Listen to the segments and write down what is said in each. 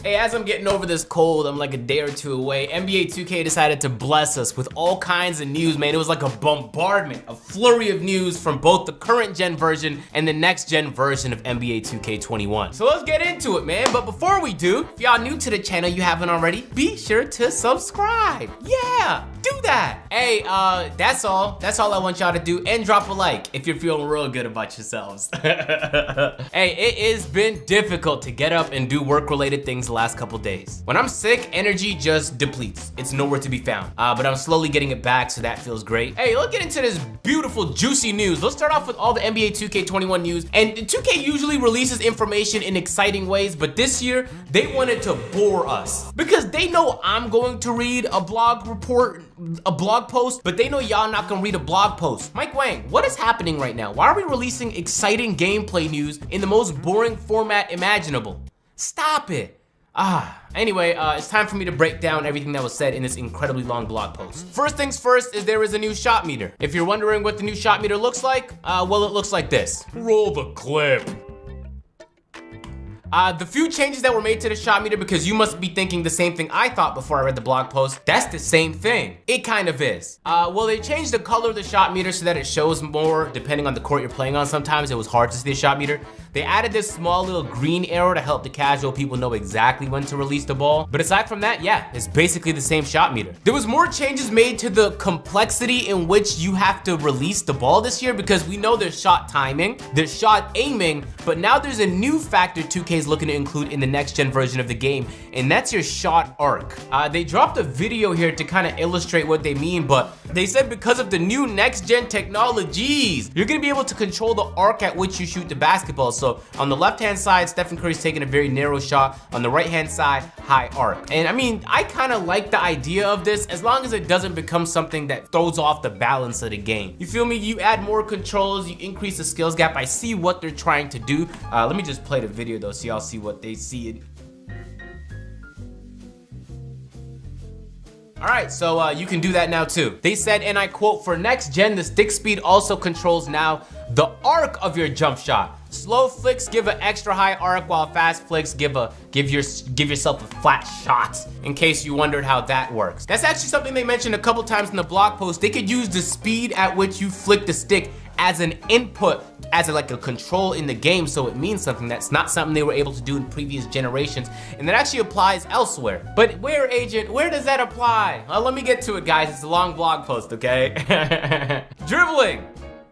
Hey, as I'm getting over this cold, I'm like a day or two away, NBA 2K decided to bless us with all kinds of news, man. It was like a bombardment, a flurry of news from both the current gen version and the next gen version of NBA 2K21. So let's get into it, man. But before we do, if y'all new to the channel, you haven't already, be sure to subscribe. Yeah, do that. Hey, that's all I want y'all to do, and drop a like if you're feeling real good about yourselves. Hey, it has been difficult to get up and do work-related things the last couple days. When I'm sick, energy just depletes. It's nowhere to be found. But I'm slowly getting it back, so that feels great. Hey, let's get into this beautiful, juicy news. Let's start off with all the NBA 2K21 news. And 2K usually releases information in exciting ways, but this year, they wanted to bore us. Because they know I'm going to read a blog report, a blog post, but they know y'all not gonna read a blog post. Mike Wang, what is happening right now? Why are we releasing exciting gameplay news in the most boring format imaginable? Stop it. Anyway, it's time for me to break down everything that was said in this incredibly long blog post. First things first is there is a new shot meter. If you're wondering what the new shot meter looks like, well, it looks like this. Roll the clip. The few changes that were made to the shot meter, because you must be thinking the same thing I thought before I read the blog post, that's the same thing. It kind of is. Well, they changed the color of the shot meter so that it shows more depending on the court you're playing on. Sometimes it was hard to see the shot meter. They added this small little green arrow to help the casual people know exactly when to release the ball. But aside from that, yeah, it's basically the same shot meter. There was more changes made to the complexity in which you have to release the ball this year, because we know there's shot timing, there's shot aiming, but now there's a new factor 2K is looking to include in the next gen version of the game, and that's your shot arc. They dropped a video here to kind of illustrate what they mean, but they said because of the new next gen technologies, you're gonna be able to control the arc at which you shoot the basketball. So on the left hand side, Stephen Curry's taking a very narrow shot. On the right hand side, high arc. And I mean, I kind of like the idea of this as long as it doesn't become something that throws off the balance of the game. You feel me? You add more controls, you increase the skills gap. I see what they're trying to do. Let me just play the video though so y'all see what they see. All right, so you can do that now too. They said, and I quote, for next gen, the stick speed also controls now the arc of your jump shot. Slow flicks give an extra high arc, while fast flicks give yourself a flat shot, in case you wondered how that works. That's actually something they mentioned a couple times in the blog post. They could use the speed at which you flick the stick as an input, as like a control in the game, so it means something. That's not something they were able to do in previous generations, and that actually applies elsewhere. But where, Agent, where does that apply? Well, let me get to it, guys. It's a long blog post, okay? Dribbling.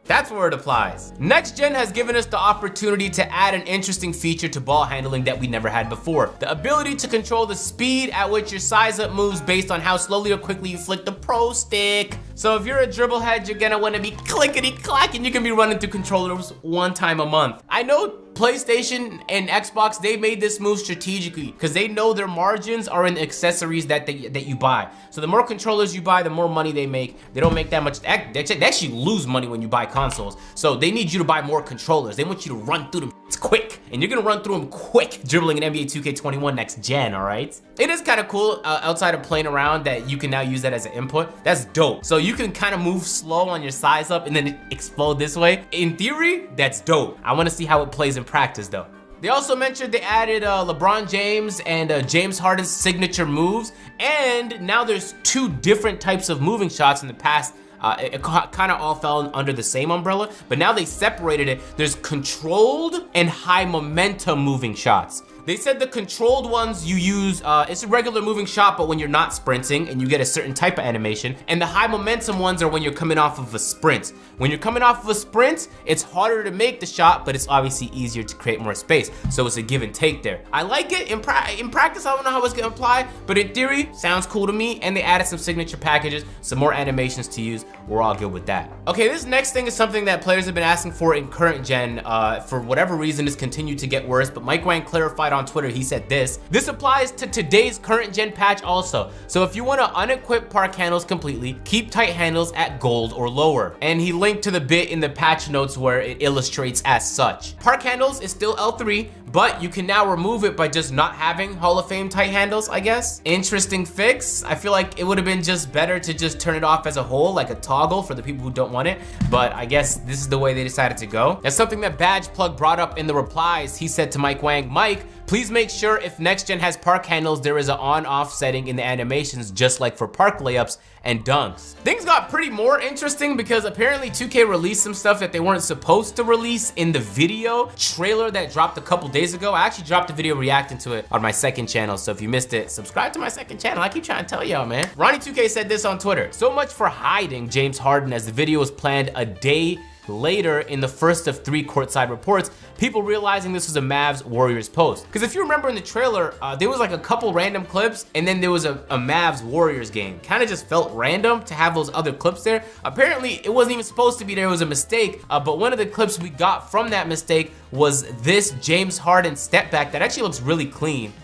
That's where it applies. Next gen has given us the opportunity to add an interesting feature to ball handling that we never had before. The ability to control the speed at which your size up moves based on how slowly or quickly you flick the pro stick. So if you're a dribble head, you're gonna wanna be clickety-clacking. You can be running through controllers one time a month. I know PlayStation and Xbox, they made this move strategically because they know their margins are in accessories that you buy. So the more controllers you buy, the more money they make. They don't make that much. They actually lose money when you buy consoles. So they need you to buy more controllers. They want you to run through them. It's quick, and you're gonna run through them quick dribbling in NBA 2K21 next gen, all right? It is kind of cool outside of playing around that you can now use that as an input. That's dope. So you can kind of move slow on your size up and then explode this way. In theory, that's dope. I want to see how it plays in practice though. They also mentioned they added LeBron James and James Harden's signature moves, and now there's two different types of moving shots. In the past, it kind of all fell under the same umbrella, but now they separated it. There's controlled and high momentum moving shots. They said the controlled ones you use, it's a regular moving shot, but when you're not sprinting and you get a certain type of animation. And the high momentum ones are when you're coming off of a sprint. When you're coming off of a sprint, it's harder to make the shot, but it's obviously easier to create more space. So it's a give and take there. I like it. In practice, I don't know how it's gonna apply, but in theory, sounds cool to me. And they added some signature packages, some more animations to use. We're all good with that. Okay, this next thing is something that players have been asking for in current gen. For whatever reason, it's continued to get worse, but Mike Wang clarified on Twitter. He said this applies to today's current gen patch also. So if you want to unequip park handles completely, keep tight handles at gold or lower. And he linked to the bit in the patch notes where it illustrates as such. Park handles is still L3, but you can now remove it by just not having Hall of Fame tight handles, I guess. Interesting fix. I feel like it would have been just better to just turn it off as a whole, like a toggle for the people who don't want it, but I guess this is the way they decided to go. That's something that Badge Plug brought up in the replies. He said to Mike Wang, "Mike, please make sure if next gen has park handles, there is an on-off setting in the animations, just like for park layups and dunks." Things got pretty more interesting because apparently 2K released some stuff that they weren't supposed to release in the video trailer that dropped a couple days ago. I actually dropped a video reacting to it on my second channel, so if you missed it, subscribe to my second channel. I keep trying to tell y'all, man. Ronnie2K said this on Twitter: "So much for hiding James Harden, as the video was planned a day later in the first of 3 courtside reports, people realizing this was a Mavs Warriors post." Because if you remember in the trailer, there was like a couple random clips and then there was a Mavs Warriors game. Kind of just felt random to have those other clips there. Apparently it wasn't even supposed to be there, it was a mistake, but one of the clips we got from that mistake was this James Harden step back that actually looks really clean.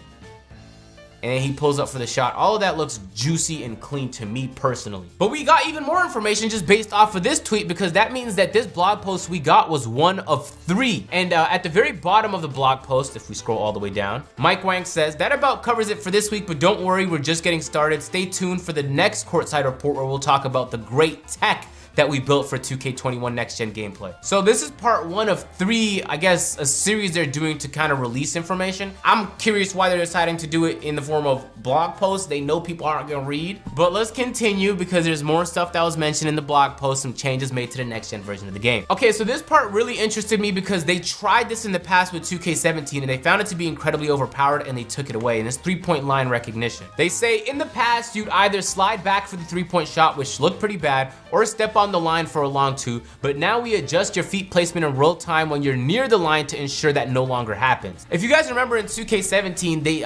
And then he pulls up for the shot. All of that looks juicy and clean to me personally. But we got even more information just based off of this tweet, because that means that this blog post we got was one of 3. And at the very bottom of the blog post, if we scroll all the way down, Mike Wang says, "That about covers it for this week, but don't worry, we're just getting started. Stay tuned for the next courtside report where we'll talk about the great tech that we built for 2K21 next gen gameplay." So this is part 1 of 3, I guess, a series they're doing to kind of release information. I'm curious why they're deciding to do it in the form of blog posts. They know people aren't gonna read, but let's continue because there's more stuff that was mentioned in the blog post, some changes made to the next gen version of the game. Okay, so this part really interested me because they tried this in the past with 2K17 and they found it to be incredibly overpowered and they took it away, and it's 3-point line recognition. They say in the past you'd either slide back for the 3-point shot, which looked pretty bad, or step on the line for a long 2, but now we adjust your feet placement in real time when you're near the line to ensure that no longer happens. If you guys remember in 2K17, they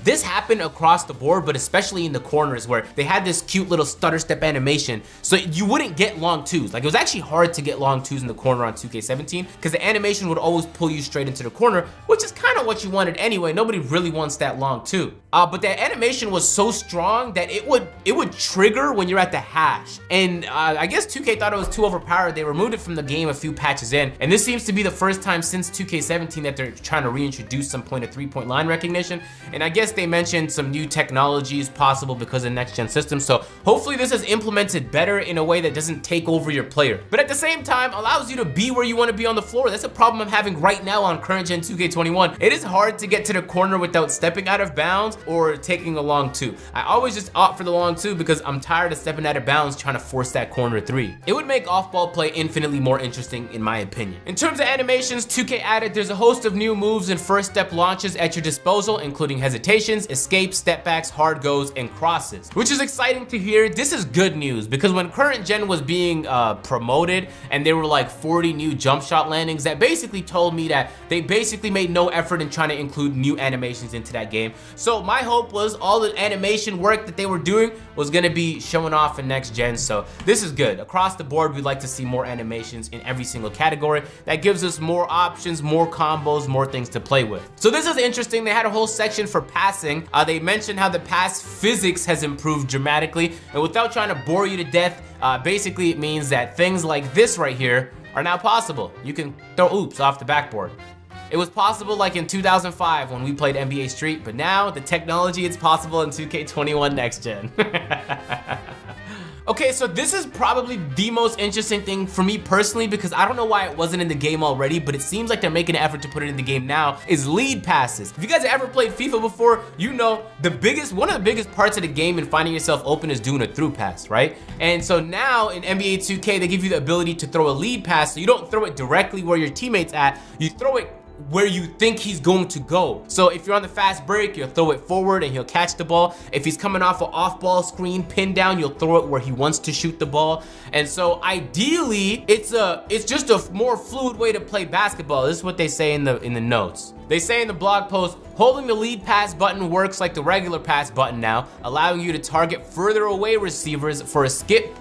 this happened across the board, but especially in the corners where they had this cute little stutter step animation, so you wouldn't get long 2s. Like, it was actually hard to get long 2s in the corner on 2K17 because the animation would always pull you straight into the corner, which is kind of what you wanted anyway. Nobody really wants that long 2. But that animation was so strong that it would trigger when you're at the hash, and I guess 2K thought it was too overpowered. They removed it from the game a few patches in, and this seems to be the first time since 2K17 that they're trying to reintroduce some point of 3-point line recognition, and I guess they mentioned some new technologies possible because of next gen systems, so hopefully this is implemented better in a way that doesn't take over your player, but at the same time allows you to be where you want to be on the floor. That's a problem I'm having right now on current gen 2K21. It is hard to get to the corner without stepping out of bounds or taking a long 2. I always just opt for the long 2 because I'm tired of stepping out of bounds trying to force that corner 3. It would make off-ball play infinitely more interesting in my opinion. In terms of animations, 2K added there's a host of new moves and first step launches at your disposal, including hesitations, escapes, step backs, hard goes, and crosses, which is exciting to hear. This is good news because when current gen was being promoted and there were like 40 new jump shot landings, that basically told me that they basically made no effort in trying to include new animations into that game. So my hope was all the animation work that they were doing was gonna be showing off in next gen, so this is good. Across the board, we'd like to see more animations in every single category. That gives us more options, more combos, more things to play with. So this is interesting. They had a whole section for passing. They mentioned how the pass physics has improved dramatically, and without trying to bore you to death, basically it means that things like this right here are now possible. You can throw oops off the backboard. It was possible like in 2005 when we played NBA Street, but now the technology, it's possible in 2K21 next gen. Okay, so this is probably the most interesting thing for me personally because I don't know why it wasn't in the game already, but it seems like they're making an effort to put it in the game now, is lead passes. If you guys have ever played FIFA before, you know one of the biggest parts of the game in finding yourself open is doing a through pass, right? And so now in NBA 2K, they give you the ability to throw a lead pass, so you don't throw it directly where your teammate's at, you throw it where you think he's going to go. So if you're on the fast break, you'll throw it forward and he'll catch the ball. If he's coming off an off-ball screen, pinned down, you'll throw it where he wants to shoot the ball. And so ideally, it's just a more fluid way to play basketball. This is what they say in the notes. They say in the blog post, holding the lead pass button works like the regular pass button now, allowing you to target further away receivers for a skip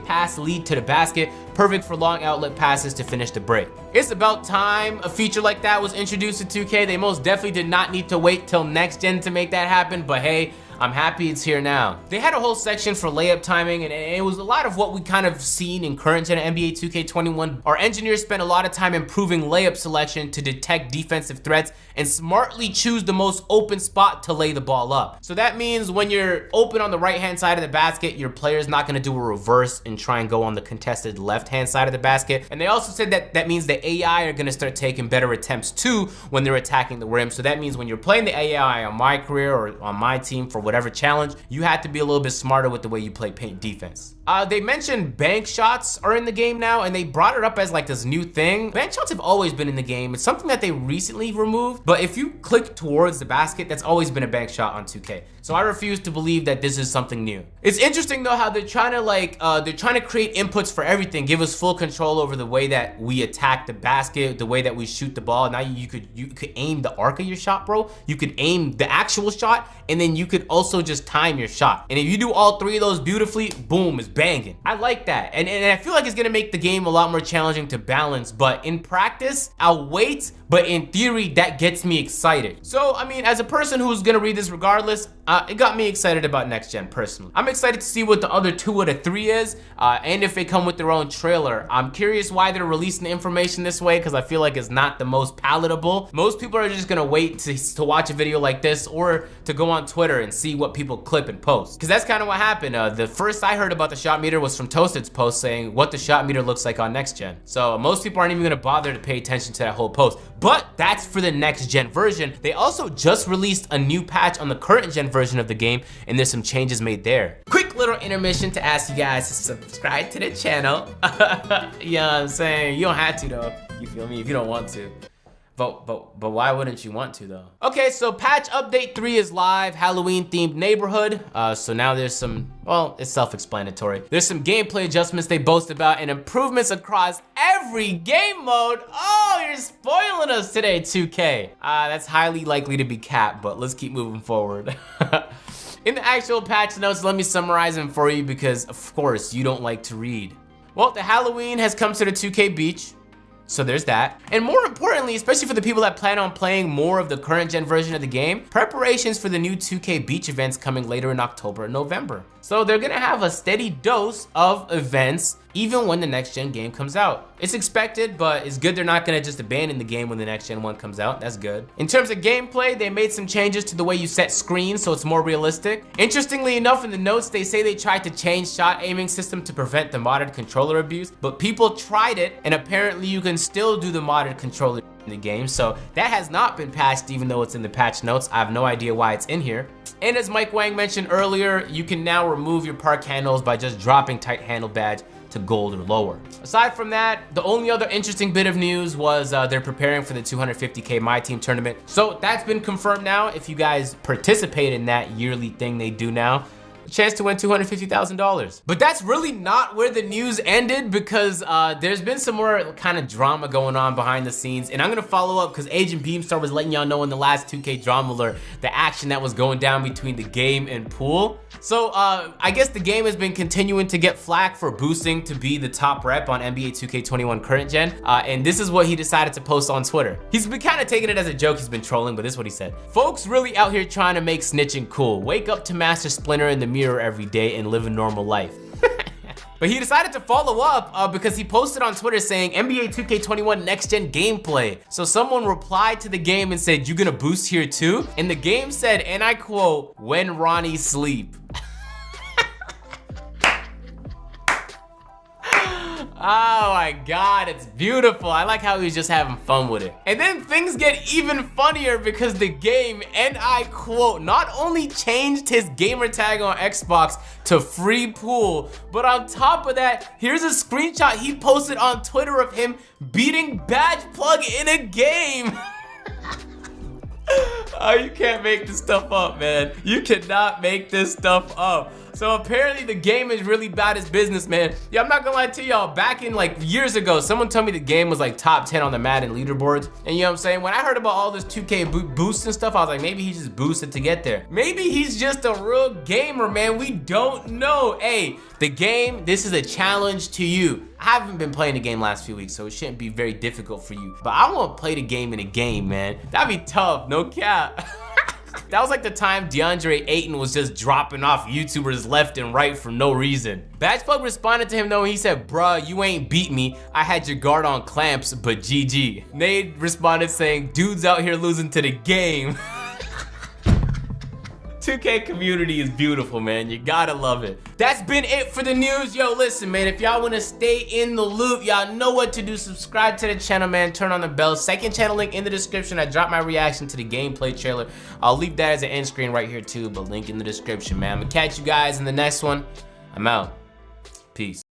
pass lead to the basket, perfect for long outlet passes to finish the break. It's about time a feature like that was introduced to 2K. They most definitely did not need to wait till next gen to make that happen, but hey, I'm happy it's here now. They had a whole section for layup timing, and it was a lot of what we kind of seen in current gen NBA 2K21. Our engineers spent a lot of time improving layup selection to detect defensive threats and smartly choose the most open spot to lay the ball up. So that means when you're open on the right-hand side of the basket, your player's not gonna do a reverse and try and go on the contested left-hand side of the basket. And they also said that that means the AI are gonna start taking better attempts too when they're attacking the rim. So that means when you're playing the AI on my career or on my team for whatever challenge, you have to be a little bit smarter with the way you play paint defense. They mentioned bank shots are in the game now, and they brought it up as like this new thing. Bank shots have always been in the game. It's something that they recently removed, but if you click towards the basket, that's always been a bank shot on 2K. So I refuse to believe that this is something new. It's interesting though how they're trying to create inputs for everything, give us full control over the way that we attack the basket, the way that we shoot the ball. Now you could aim the arc of your shot, bro. You could aim the actual shot, and then you could also just time your shot. And if you do all three of those beautifully, boom, it's banging. I like that. And I feel like it's gonna make the game a lot more challenging to balance, but in practice, I'll wait, but in theory, that gets me excited. So, I mean, as a person who's gonna read this regardless, it got me excited about next gen personally. I'm excited to see what the other 2 out of 3 is, and if they come with their own trailer. I'm curious why they're releasing the information this way, because I feel like it's not the most palatable. Most people are just gonna wait to watch a video like this or to go on Twitter and see what people clip and post. Because that's kind of what happened. The first I heard about the shot meter was from Toasted's post saying what the shot meter looks like on next gen. So most people aren't even gonna bother to pay attention to that whole post. But that's for the next gen version. They also just released a new patch on the current gen version of the game, and there's some changes made there. Quick little intermission to ask you guys to subscribe to the channel. You know what I'm saying? You don't have to though, you feel me, if you don't want to. But why wouldn't you want to though? Okay, so patch update 3 is live, Halloween themed neighborhood. So now there's some, well, it's self-explanatory. There's some gameplay adjustments they boast about and improvements across every game mode. Oh, you're spoiling us today, 2K. That's highly likely to be capped, but let's keep moving forward. In the actual patch notes, let me summarize them for you because of course you don't like to read. Well, the Halloween has come to the 2K beach. So there's that. And more importantly, especially for the people that plan on playing more of the current gen version of the game, preparations for the new 2K beach events coming later in October and November. So they're gonna have a steady dose of events even when the next gen game comes out. It's expected, but it's good they're not gonna just abandon the game when the next gen one comes out. That's good. In terms of gameplay, they made some changes to the way you set screens so it's more realistic. Interestingly enough, in the notes, they say they tried to change shot aiming system to prevent the modded controller abuse, but people tried it, and apparently you can still do the modded controller in the game, so that has not been patched even though it's in the patch notes. I have no idea why it's in here. And as Mike Wang mentioned earlier, you can now remove your park handles by just dropping tight handle badge to gold or lower. Aside from that, the only other interesting bit of news was they're preparing for the 250K My Team tournament. So that's been confirmed now. If you guys participate in that yearly thing they do now, a chance to win $250,000. But that's really not where the news ended because there's been some more kind of drama going on behind the scenes, and I'm gonna follow up because Agent Beamstar was letting y'all know in the last 2K drama alert the action that was going down between the game and Pool. So I guess the game has been continuing to get flack for boosting to be the top rep on NBA 2K21 current gen, and this is what he decided to post on Twitter. He's been kind of taking it as a joke, he's been trolling, but this is what he said. Folks really out here trying to make snitching cool. Wake up to Master Splinter in the mirror every day and live a normal life. But he decided to follow up because he posted on Twitter saying NBA 2K21 next gen gameplay. So someone replied to the game and said, "You gonna boost here too?" And the game said, and I quote, "When Ronnie sleep." Oh my God, it's beautiful. I like how he's just having fun with it. And then things get even funnier because the game, and I quote, not only changed his gamer tag on Xbox to free Pool, but on top of that, here's a screenshot he posted on Twitter of him beating Badge Plug in a game. Oh, you can't make this stuff up, man. You cannot make this stuff up. So apparently the game is really bad as business, man. Yeah, I'm not gonna lie to y'all, back in like years ago, someone told me the game was like top 10 on the Madden leaderboards. And you know what I'm saying? When I heard about all this 2K boosts and stuff, I was like, maybe he just boosted to get there. Maybe he's just a real gamer, man. We don't know. Hey, the game, this is a challenge to you. I haven't been playing the game last few weeks, so it shouldn't be very difficult for you. But I want to play the game in a game, man. That'd be tough, no cap. That was like the time DeAndre Ayton was just dropping off YouTubers left and right for no reason. Batchplug responded to him though, and he said, bruh, you ain't beat me. I had your guard on clamps, but GG. Nate responded saying, dudes out here losing to the game. 2K community is beautiful, man. You gotta love it. That's been it for the news. Yo, listen, man, if y'all wanna stay in the loop, y'all know what to do. Subscribe to the channel, man. Turn on the bell. Second channel link in the description. I dropped my reaction to the gameplay trailer. I'll leave that as an end screen right here too, but link in the description, man. I'm gonna catch you guys in the next one. I'm out. Peace.